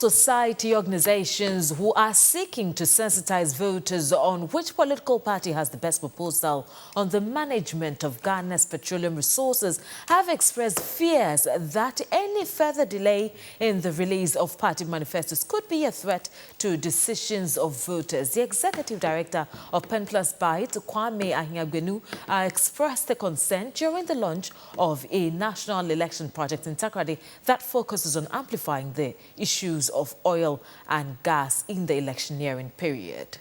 Society organizations who are seeking to sensitize voters on which political party has the best proposal on the management of Ghana's petroleum resources have expressed fears that any further delay in the release of party manifestos could be a threat to decisions of voters. The executive director of Penplusbytes, Kwame Ahiagbenu, expressed the concern during the launch of a national election project in Takoradi that focuses on amplifying the issues of oil and gas in the electioneering period.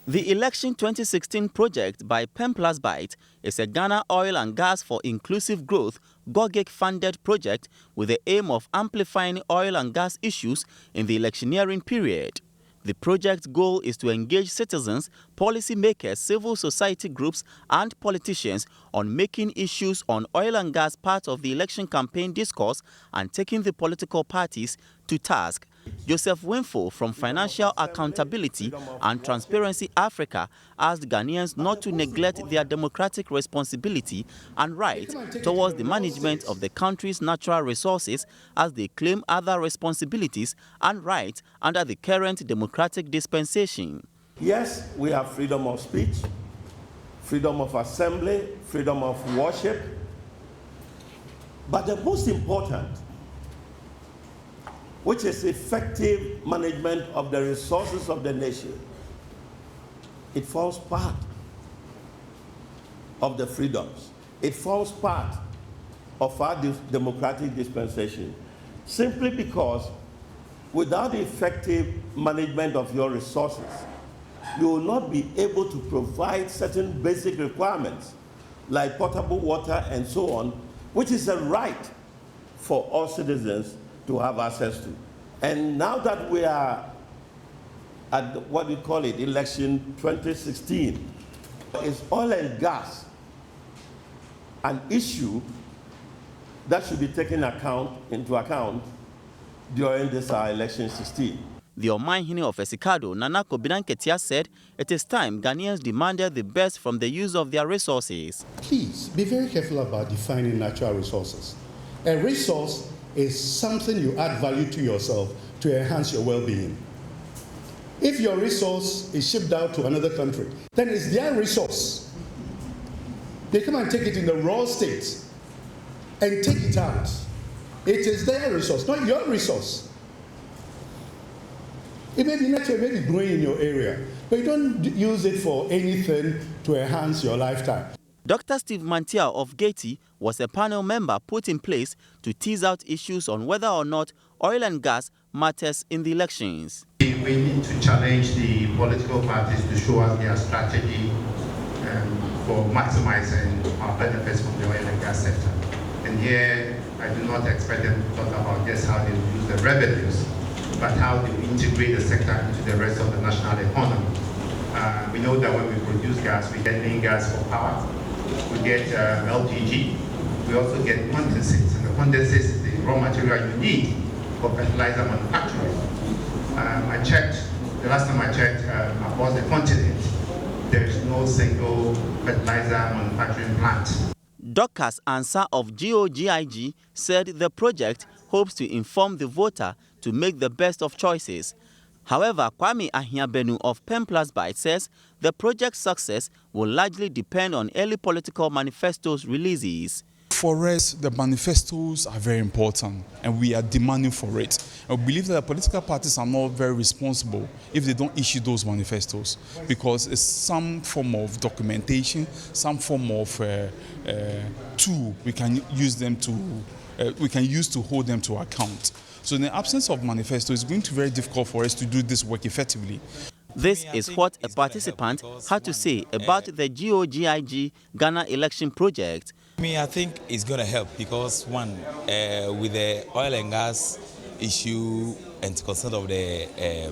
The Election 2016 project by Penplusbytes is a Ghana Oil and Gas for Inclusive Growth GOGIC-funded project with the aim of amplifying oil and gas issues in the electioneering period. The project's goal is to engage citizens, policymakers, civil society groups and politicians on making issues on oil and gas part of the election campaign discourse and taking the political parties to task. Joseph Winfo from Financial Accountability and Transparency Africa asked Ghanaians not to neglect their democratic responsibility and right towards the management of the country's natural resources as they claim other responsibilities and rights under the current democratic dispensation. Yes, we have freedom of speech, freedom of assembly, freedom of worship, but the most important, which is effective management of the resources of the nation, it forms part of the freedoms. It forms part of our democratic dispensation, simply because without effective management of your resources, you will not be able to provide certain basic requirements like potable water and so on, which is a right for all citizens to have access to. And now that we are at what we call it, election 2016, is oil and gas an issue that should be taken into account during this election 16. The Omanhene of Esikado, Nana Kobinan Ketia, said it is time Ghanaians demanded the best from the use of their resources. Please be very careful about defining natural resources. A resource is something you add value to yourself to enhance your well-being. If your resource is shipped out to another country, then it's their resource. They come and take it in the raw state and take it out. It is their resource, not your resource. It may be natural, it may be growing in your area, but you don't use it for anything to enhance your lifetime. Dr. Steve Mantia of Gati was a panel member put in place to tease out issues on whether or not oil and gas matters in the elections. We need to challenge the political parties to show us their strategy for maximizing our benefits from the oil and gas sector. And here, I do not expect them to talk about just how they use the revenues, but how they integrate the sector into the rest of the national economy. We know that when we produce gas, we get main gas for power. We get LPG, we also get condensates, and the condensates is the raw material you need for fertilizer manufacturing. I checked, the last time I checked, across the continent, there is no single fertilizer manufacturing plant. Dorcas Ansah of GOGIG said the project hopes to inform the voter to make the best of choices. However, Kwame Ahiagbenu of Penplusbytes says the project's success will largely depend on early political manifestos releases. For us, the manifestos are very important and we are demanding for it. I believe that the political parties are not very responsible if they don't issue those manifestos, because it's some form of documentation, some form of tool we can use them to use to hold them to account. So in the absence of manifesto, it's going to be very difficult for us to do this work effectively. This is what a participant had to say about the GOGIG Ghana election project. I think it's going to help because, one, with the oil and gas issue and concern of the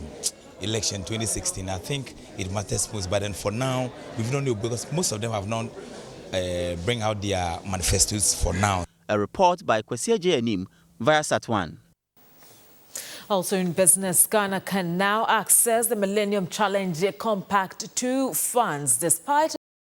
election 2016, I think it matters most. But then for now, we don't know because most of them have not bring out their manifestos for now. A report by Kwesi Enim, Viasat 1. Also in business, Ghana can now access the Millennium Challenge Compact 2 funds despite